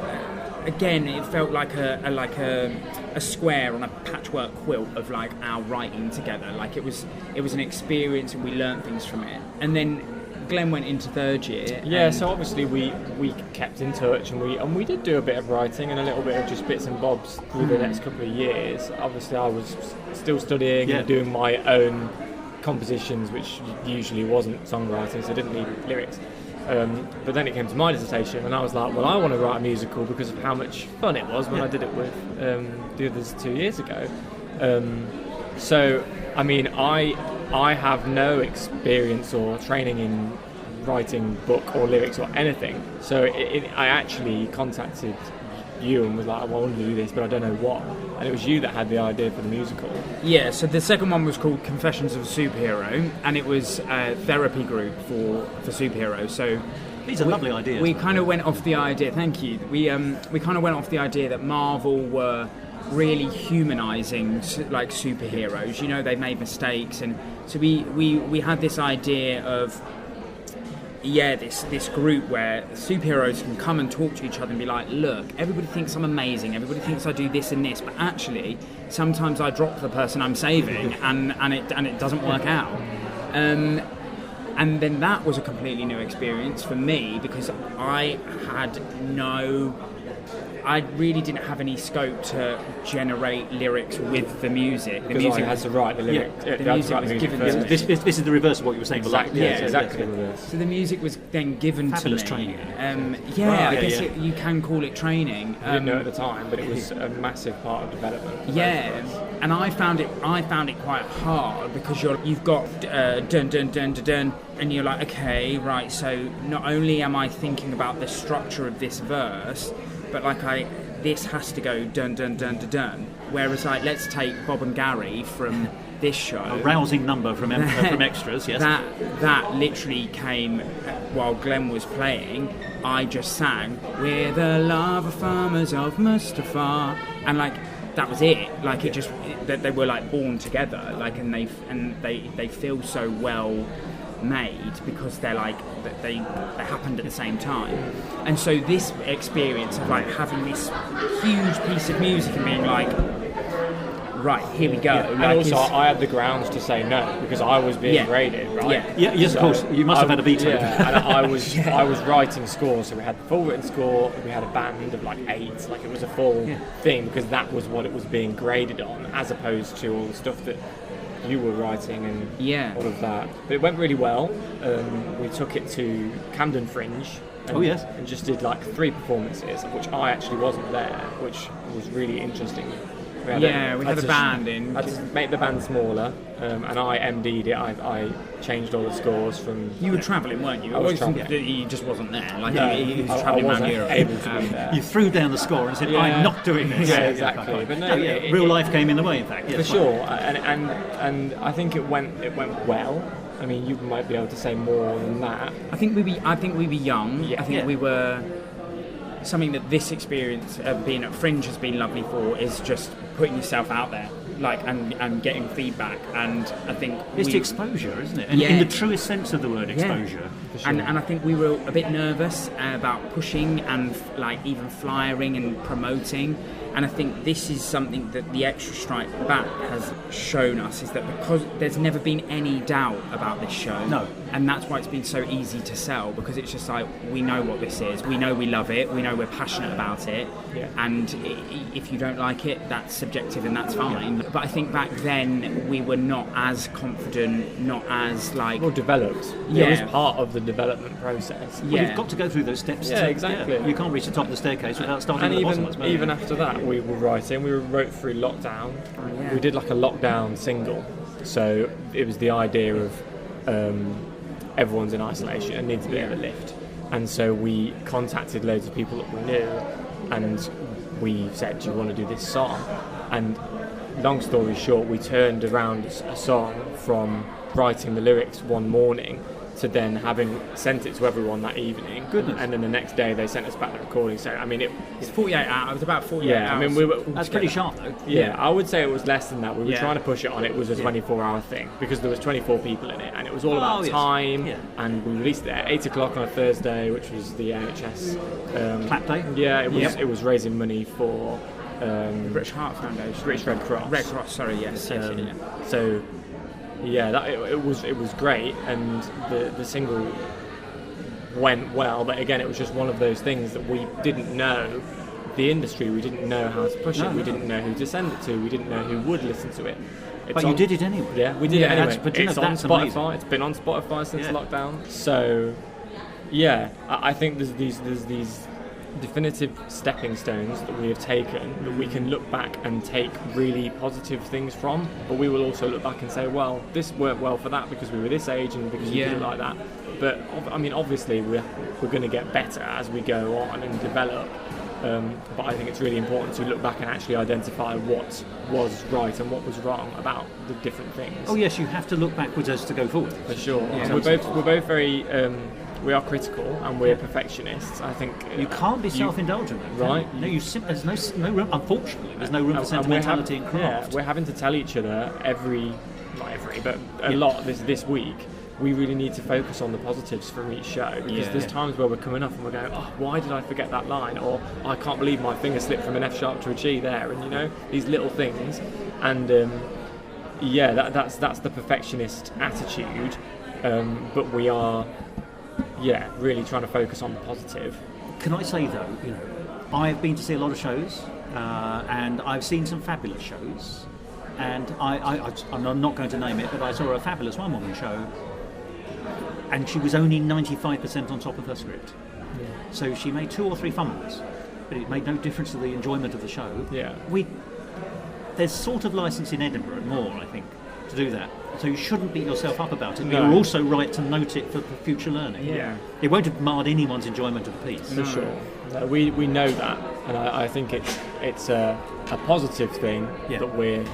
Again, it felt like a square on a patchwork quilt of our writing together. It was an experience, and we learnt things from it. And then Glenn went into third year. Yeah, so obviously we kept in touch, and we did do a bit of writing and a little bit of just bits and bobs through the next couple of years. Obviously, I was still studying and doing my own compositions, which usually wasn't songwriting, so I didn't need lyrics. But then it came to my dissertation, and I was like, well, I want to write a musical because of how much fun it was when I did it with the others 2 years ago. So, I mean, I I have no experience or training in writing book or lyrics or anything. So I actually contacted you and was like, well, I want to do this, but I don't know what. And it was you that had the idea for the musical. Yeah, so the second one was called Confessions of a Superhero, and it was a therapy group for superheroes. So these are lovely ideas. We kind of went off the idea. Thank you. We kind of went off the idea that Marvel were really humanizing like superheroes. You know, they made mistakes, and so we had this idea of this group where superheroes can come and talk to each other and be like, look, everybody thinks I'm amazing, everybody thinks I do this and this, but actually sometimes I drop the person I'm saving and it doesn't work out. And then that was a completely new experience for me, because I really didn't have any scope to generate lyrics with the music. The because music I had to write the lyrics. The music was given to me. This is the reverse of what you were saying. Exactly. Yes, Exactly. So the music was then given Fabulous to me. training. I guess you can call it training. I didn't know at the time, but it was a massive part of development. Yeah, and I found it quite hard, because you've got dun dun dun dun dun, and you're like, okay, right. So not only am I thinking about the structure of this verse, but this has to go dun dun dun dun dun. Whereas let's take Bob and Gary from this show. A rousing number from extras, yes. That literally came while Glenn was playing. I just sang, "We're the lava farmers of Mustafa," and that was it. It just that they were born together. And they feel so well made, because they're they happened at the same time. And so this experience of having this huge piece of music and being right, here we go. And also, I had the grounds to say no, because I was being graded, right? Yes, of course. You must have had a veto. Yeah, and I was writing scores, so we had the full written score, we had a band of 8, it was a full thing, because that was what it was being graded on, as opposed to all the stuff that you were writing and all of that. But it went really well. We took it to Camden Fringe. And just did 3 performances, of which I actually wasn't there, which was really interesting. We had a band in. I had to make the band smaller, and I MD'd it. I changed all the scores from. You were travelling, weren't you? I was travelling. He just wasn't there. He was travelling around Europe. Able to be there. You threw down the score and said, "I'm not doing this." Yeah, exactly. But no, real life came in the way. In fact, for sure. And I think it went well. I mean, you might be able to say more than that. I think we were young. Yeah. I think we were. Something that this experience of being at Fringe has been lovely for is just putting yourself out there, and getting feedback. And I think it's the exposure, isn't it? And in the truest sense of the word, exposure. Yeah. Sure. And I think we were a bit nervous about pushing and even flyering and promoting. And I think this is something that the Extra Strike back has shown us, is that because there's never been any doubt about this show. No. And that's why it's been so easy to sell, because it's just we know what this is, we know we love it, we know we're passionate about it, and if you don't like it, that's subjective and that's fine. But I think back then we were not as confident, not as more developed. Yeah. It was part of the development process. Well, you've got to go through those steps. Exactly. You can't reach the top of the staircase without starting at the bottom. I suppose. Even after that, we were writing. We wrote through lockdown. We did a lockdown single. So it was the idea of everyone's in isolation and needs a bit of a lift. And so we contacted loads of people that we knew, and we said, "Do you want to do this song?" And long story short, we turned around a song from writing the lyrics one morning to then having sent it to everyone that evening. Goodness. And then the next day they sent us back the recording. So I mean, it's 48 hours. It was about 48 hours. I mean, that's pretty sharp, though. Yeah, I would say it was less than that. We were trying to push it on. It was a 24-hour thing, because there was 24 people in it, and it was all about time. Yeah. And we released it at 8 o'clock on a Thursday, which was the NHS Clap Day. Yeah, it was. It was raising money for British Heart Foundation. British Red Cross. Red Cross. Sorry. Yes. So. Yeah, it was great, and the single went well. But again, it was just one of those things that we didn't know the industry. We didn't know how to push it. We didn't know who to send it to. We didn't know who would listen to it. But you did it anyway. Yeah, we did it anyway. It's on that's Spotify. amazing. It's been on Spotify since lockdown. So, yeah, I think there's these definitive stepping stones that we have taken that we can look back and take really positive things from, but we will also look back and say, well, this worked well for that because we were this age and because we did it like that. But I mean, obviously we're going to get better as we go on and develop, but I think it's really important to look back and actually identify what was right and what was wrong about the different things. Oh yes, you have to look backwards as to go forward. For sure. Yeah. We're both very we are critical and we're perfectionists. I think you can't be self-indulgent, right? No, there's no room. Unfortunately, there's no room for sentimentality and craft. Yeah, we're having to tell each other but a lot this week. We really need to focus on the positives from each show, because there's times where we're coming up and we're going, oh, why did I forget that line? Or I can't believe my finger slipped from an F sharp to a G there, and these little things. And that's the perfectionist attitude, but we are really trying to focus on the positive. Can I say though, I've been to see a lot of shows, and I've seen some fabulous shows, and I'm not going to name it, but I saw a fabulous one-woman show, and she was only 95% on top of her script. Yeah. So she made 2 or 3 fumbles, but it made no difference to the enjoyment of the show. Yeah. There's sort of license in Edinburgh and more, I think, to do that. So you shouldn't beat yourself up about it. No. You're also right to note it for future learning. Yeah. It won't have marred anyone's enjoyment of the piece. For sure. No, we know that, and I think it's a positive thing that we're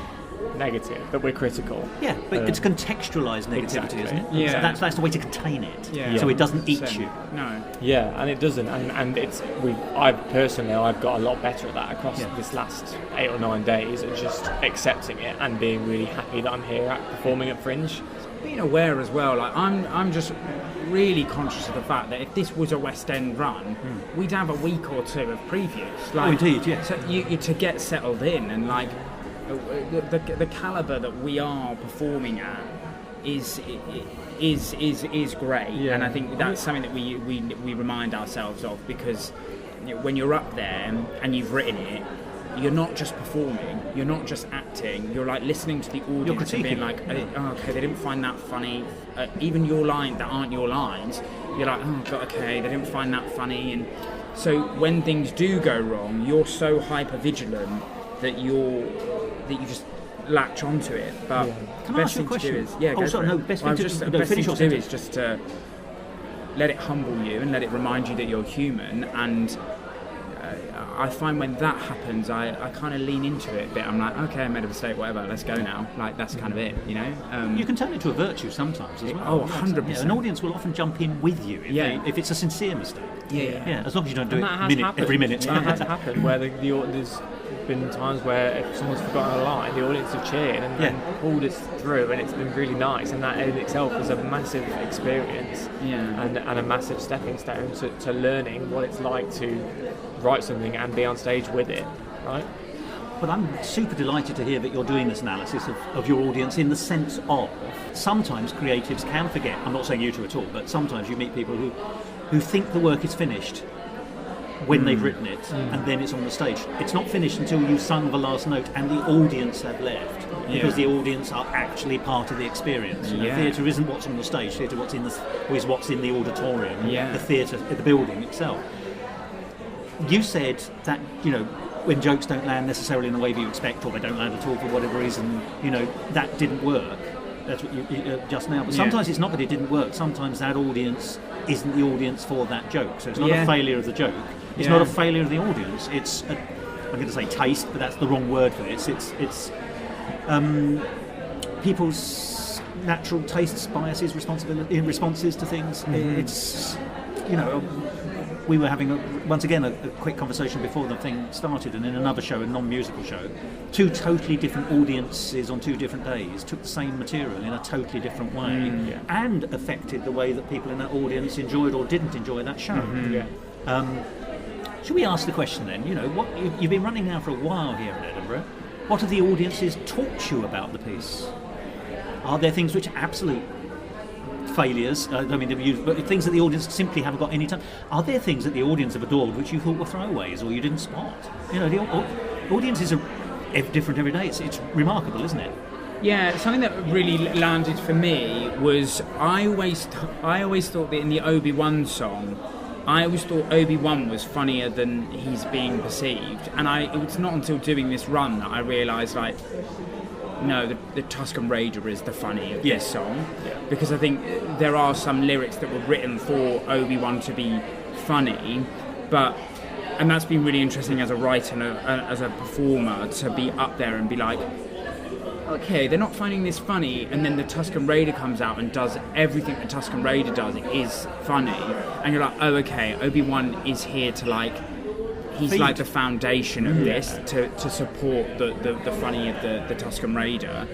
negative, that we're critical. Yeah, but it's contextualised negativity, isn't it? Yeah. So that's the way to contain it. Yeah. So it doesn't eat you. No. Yeah, and it doesn't. And I've got a lot better at that across this last 8 or 9 days, of just accepting it and being really happy that I'm here performing at Fringe. Being aware as well, like I'm just really conscious of the fact that if this was a West End run, we'd have a week or 2 of previews. Like, indeed, yeah. So you to get settled in, and like the calibre that we are performing at is great, and I think that's something that we remind ourselves of, because when you're up there and you've written it, you're not just performing, you're not just acting, you're like listening to the audience and being like, oh, okay, they didn't find that funny. Even your lines that aren't your lines, you're like, oh god, okay, they didn't find that funny. And so when things do go wrong, you're so hyper vigilant that you just latch onto it. But Can I ask you a question? Best thing to do is just to let it humble you and let it remind you that you're human. And I find when that happens, I kind of lean into it a bit. I'm like, okay, I made a mistake, whatever, let's go now. Like, that's kind of it, You can turn it to a virtue sometimes as well. Oh, 100%. Yeah, an audience will often jump in with you if it's a sincere mistake. Yeah, as long as you don't do it every minute. That has happened, where there's been times where if someone's forgotten a line, the audience have cheered and pulled it through, and it's been really nice, and that in itself is a massive experience and a massive stepping stone to learning what it's like to write something and be on stage with it, right? But I'm super delighted to hear that you're doing this analysis of your audience, in the sense of sometimes creatives can forget, I'm not saying you two at all, but sometimes you meet people who think the work is finished when they've written it, and then it's on the stage. It's not finished until you've sung the last note and the audience have left, because the audience are actually part of the experience. Theatre isn't what's on the stage. Theatre is what's in the auditorium, the theatre, the building itself. You said that, when jokes don't land necessarily in the way that you expect, or they don't land at all for whatever reason, that didn't work. That's what you just now. But sometimes it's not that it didn't work. Sometimes that audience isn't the audience for that joke. So it's not a failure of the joke. It's not a failure of the audience. It's I'm going to say taste, but that's the wrong word for this. It's people's natural tastes, biases, responses to things. It's we were having once again a quick conversation before the thing started, and in another show, a non-musical show, 2 totally different audiences on 2 different days took the same material in a totally different way, and affected the way that people in that audience enjoyed or didn't enjoy that show. Should we ask the question then? What you've been running now for a while here in Edinburgh. What have the audiences taught you about the piece? Are there things which are absolute failures, but things that the audience simply haven't got any time? Are there things that the audience have adored which you thought were throwaways or you didn't spot? The audiences are different every day. It's remarkable, isn't it? Yeah, something that really landed for me was I always thought that in the Obi-Wan song, I always thought Obi-Wan was funnier than he's being perceived, and it's not until doing this run that I realised, like, no, the Tuscan Raider is the funny of this song, because I think there are some lyrics that were written for Obi-Wan to be funny, and that's been really interesting as a writer and as a performer, to be up there and be like, okay, they're not finding this funny, and then the Tuscan Raider comes out and does everything the Tuscan Raider does is funny, and you're like, oh, okay, Obi-Wan is here to, like, he's like the foundation of this to support the funny of the Tuscan Raider.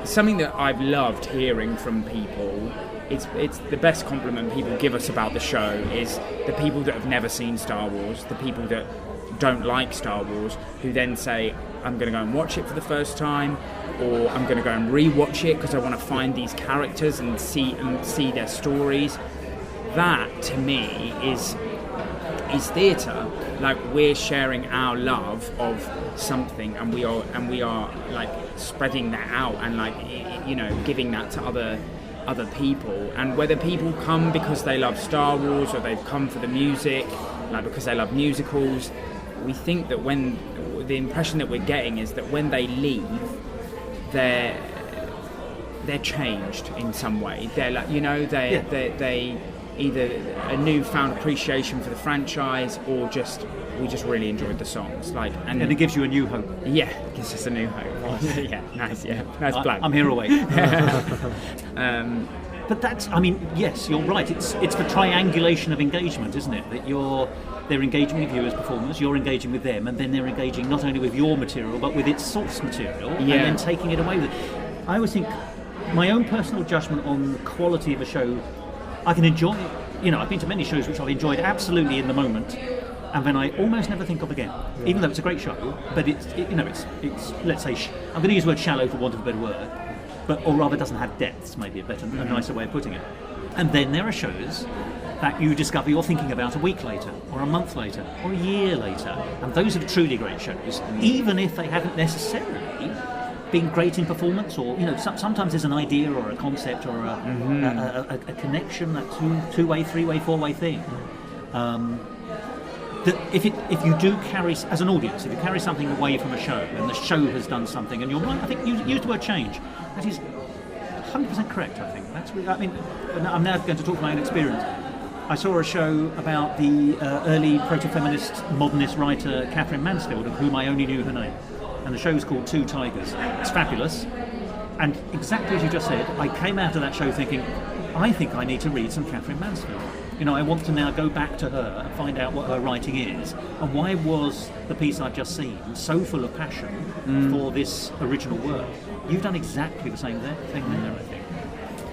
Something that I've loved hearing from people, it's the best compliment people give us about the show, is the people that have never seen Star Wars, the people that don't like Star Wars, who then say, I'm going to go and watch it for the first time, or I'm going to go and re-watch it because I want to find these characters and see their stories. That, to me, is theatre. Like, we're sharing our love of something, and we are like spreading that out, and, like, you know, giving that to other people. And whether people come because they love Star Wars, or they've come for the music, like because they love musicals, we think that when the impression that we're getting is that when they leave, they're changed in some way. They're like, you know, they either a newfound appreciation for the franchise, or we just really enjoyed the songs. Like, and it gives you a new hope. Yeah, it gives us a new hope. Yeah, nice. Yeah, nice plug. I'm here away. But that's, I mean, yes, you're right. It's the triangulation of engagement, isn't it? That they're engaging with you as performers, you're engaging with them, and then they're engaging not only with your material but with its source material, and then taking it away with it. I always think my own personal judgment on the quality of a show, I can enjoy it. You know, I've been to many shows which I've enjoyed absolutely in the moment, and then I almost never think of again, even though it's a great show. But it's let's say, I'm going to use the word shallow for want of a better word, or rather doesn't have depths, maybe a nicer way of putting it. And then there are shows that you discover you're thinking about a week later, or a month later, or a year later, and those are truly great shows, even if they haven't necessarily been great in performance, or, you know, sometimes there's an idea or a concept or a connection, that two-way, three-way, four-way thing. That if you do carry, as an audience, if you carry something away from a show, and the show has done something, and you're right, I think you used the word change. That is 100% correct, I think. That's really, I mean, I'm now going to talk from my own experience. I saw a show about the early proto-feminist modernist writer Catherine Mansfield, of whom I only knew her name. And the show was called Two Tigers. It's fabulous. And exactly as you just said, I came out of that show thinking, I think I need to read some Catherine Mansfield. You know, I want to now go back to her and find out what her writing is, and why was the piece I've just seen so full of passion for this original work. You've done exactly the same thing there, I think.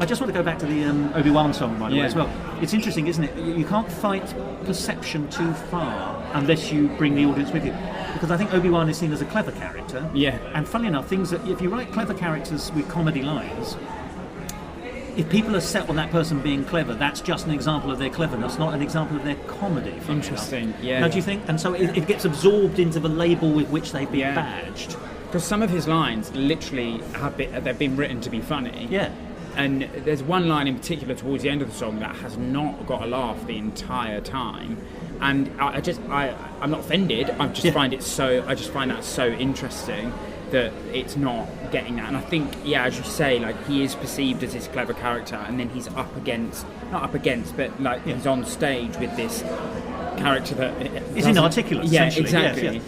I just want to go back to the Obi-Wan song, by the way, as well. It's interesting, isn't it? You can't fight perception too far unless you bring the audience with you. Because I think Obi-Wan is seen as a clever character. Yeah. And funnily enough, if you write clever characters with comedy lines, if people are set on that person being clever, that's just an example of their cleverness, not an example of their comedy. Interesting, yeah. Don't you think? And so it gets absorbed into the label with which they've been badged. Because some of his lines literally they've been written to be funny. Yeah. And there's one line in particular towards the end of the song that has not got a laugh the entire time. And I'm not offended. I just find that so interesting that it's not getting that. And I think, as you say, like, he is perceived as this clever character, and then he's but like he's on stage with this character that is inarticulate. Yeah, essentially. exactly.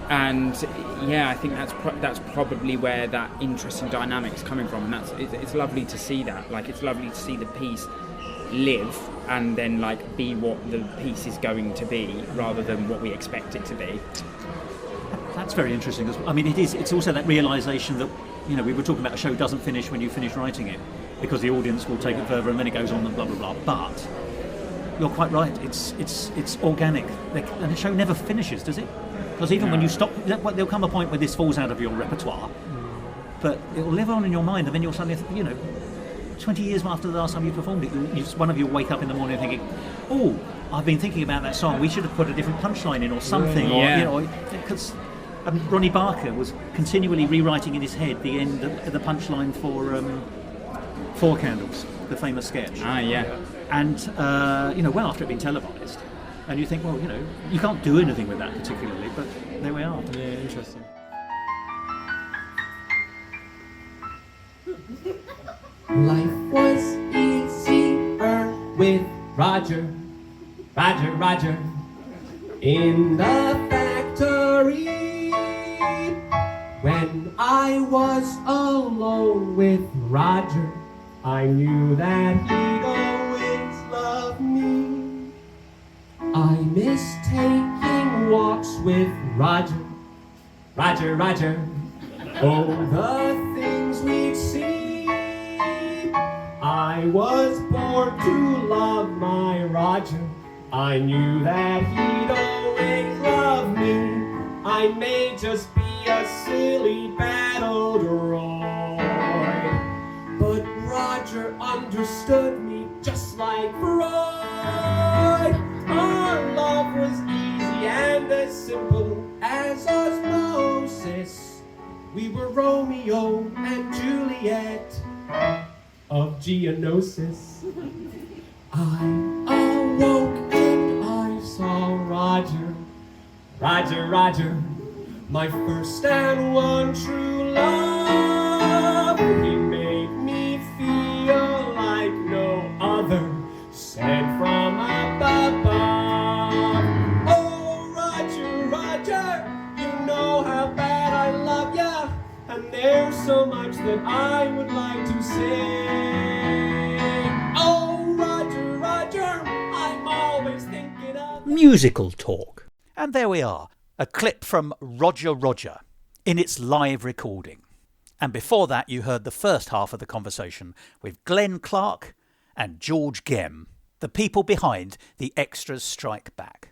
And I think that's probably where that interesting dynamic is coming from, and it's lovely to see that. Like, it's lovely to see the piece live and then, like, be what the piece is going to be rather than what we expect it to be. That's very interesting. I mean, it's also that realisation that, you know, we were talking about a show doesn't finish when you finish writing it, because the audience will take it further and then it goes on and blah blah blah. But you're quite right. It's organic, and the show never finishes, does it? Because even when you stop, there'll come a point where this falls out of your repertoire, but it will live on in your mind, and then you'll suddenly, 20 years after the last time you performed it, one of you will wake up in the morning thinking, oh, I've been thinking about that song, we should have put a different punchline in or something, because Ronnie Barker was continually rewriting in his head the end of the punchline for Four Candles. the famous sketch. Ah, yeah. And, well after it had been televised. And you think, well, you can't do anything with that particularly, but there we are. Yeah, interesting. Life was easier with Roger, Roger, in the factory. When I was alone with Roger, I knew that he'd always love me. I miss taking walks with Roger, Roger, oh, the things we'd see. I was born to love my Roger. I knew that he'd always love me. I may just be a silly battle droid, but Roger understood me just like Freud. Our love was easy and as simple as osmosis. We were Romeo and Juliet of Geonosis. I awoke and I saw Roger, Roger, my first and one true love. He made me feel like no other, sent from above. Oh, Roger, you know how bad I love ya, and there's so much that I would like to say. Oh, Roger, I'm always thinking of Musical talk. And there we are, a clip from Roger in its live recording. And before that you heard the first half of the conversation with Glenn Clarke and George Gehm, the people behind the Extras Strike Back.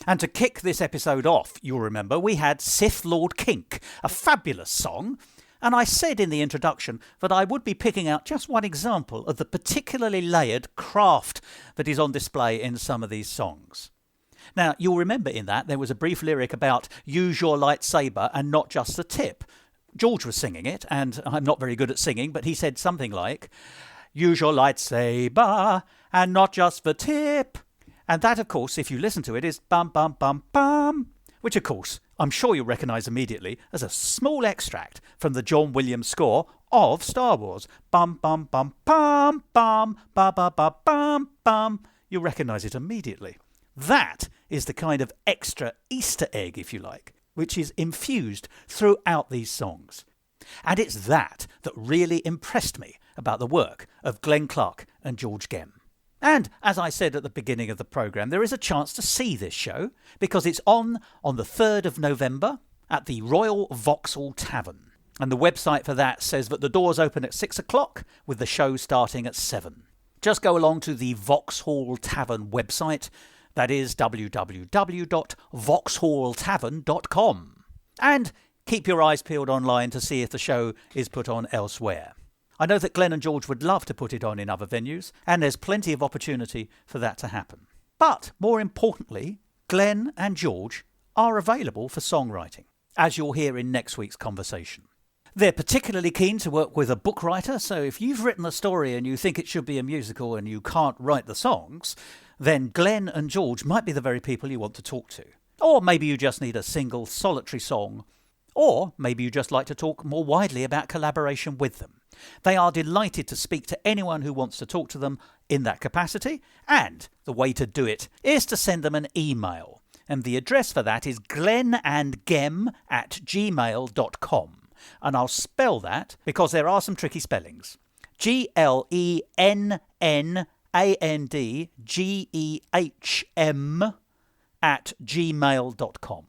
And to kick this episode off, you'll remember, we had Sith Lord Kink, a fabulous song. And I said in the introduction that I would be picking out just one example of the particularly layered craft that is on display in some of these songs. Now, you'll remember in that there was a brief lyric about use your lightsaber and not just the tip. George was singing it, and I'm not very good at singing, but he said something like, use your lightsaber and not just the tip. And that, of course, if you listen to it, is bum, bum, bum, bum, which, of course, I'm sure you'll recognise immediately as a small extract from the John Williams score of Star Wars. Bum, bum, bum, bum, bum, ba, ba, ba, bum, bum. You'll recognise it immediately. That is the kind of extra Easter egg, if you like, which is infused throughout these songs. And it's that really impressed me about the work of Glenn Clarke and George Gehm. And, as I said at the beginning of the programme, there is a chance to see this show because it's on the 3rd of November at the Royal Vauxhall Tavern. And the website for that says that the doors open at 6 o'clock with the show starting at 7. Just go along to the Vauxhall Tavern website. That is www.vauxhalltavern.com. And keep your eyes peeled online to see if the show is put on elsewhere. I know that Glenn and George would love to put it on in other venues, and there's plenty of opportunity for that to happen. But, more importantly, Glenn and George are available for songwriting, as you'll hear in next week's conversation. They're particularly keen to work with a book writer, so if you've written a story and you think it should be a musical and you can't write the songs, then Glenn and George might be the very people you want to talk to. Or maybe you just need a single solitary song, or maybe you just like to talk more widely about collaboration with them. They are delighted to speak to anyone who wants to talk to them in that capacity, and the way to do it is to send them an email. And the address for that is glennandgehm@gmail.com. And I'll spell that because there are some tricky spellings. GLENNANDGEHM@gmail.com.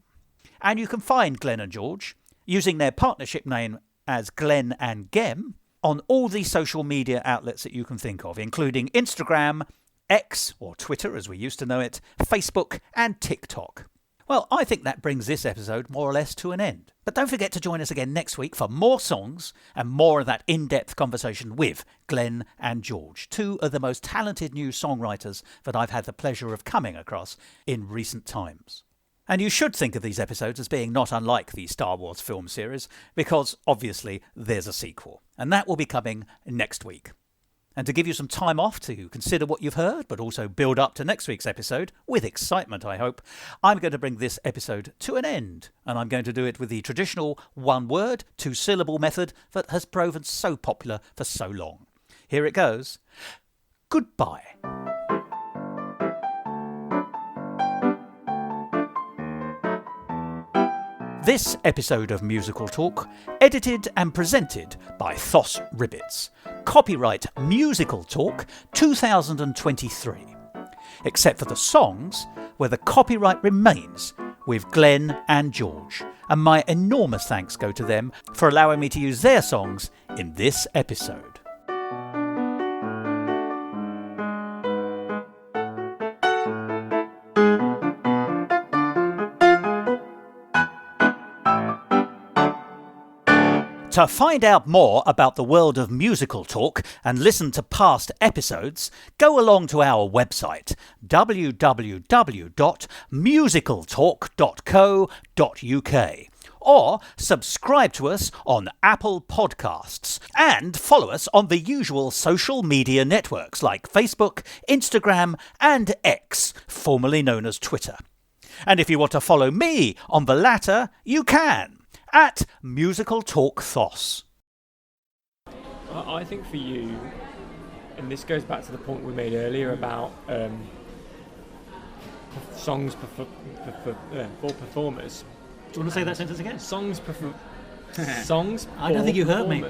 And you can find Glenn and George using their partnership name as Glenn and Gehm on all the social media outlets that you can think of, including Instagram, X, or Twitter as we used to know it, Facebook and TikTok. Well, I think that brings this episode more or less to an end. But don't forget to join us again next week for more songs and more of that in-depth conversation with Glenn and George, two of the most talented new songwriters that I've had the pleasure of coming across in recent times. And you should think of these episodes as being not unlike the Star Wars film series, because obviously there's a sequel. And that will be coming next week. And to give you some time off to consider what you've heard, but also build up to next week's episode, with excitement, I hope, I'm going to bring this episode to an end. And I'm going to do it with the traditional one-word, two-syllable method that has proven so popular for so long. Here it goes. Goodbye. This episode of Musical Talk, edited and presented by Thos Ribbits. Copyright Musical Talk 2023. Except for the songs, where the copyright remains with Glenn and George. And my enormous thanks go to them for allowing me to use their songs in this episode. To find out more about the world of musical talk and listen to past episodes, go along to our website www.musicaltalk.co.uk or subscribe to us on Apple Podcasts and follow us on the usual social media networks like Facebook, Instagram and X, formerly known as Twitter. And if you want to follow me on the latter, you can. At Musical Talk Thos. I think for you, and this goes back to the point we made earlier about songs for performers. Do you want to say that sentence again? Songs. I don't think you heard me.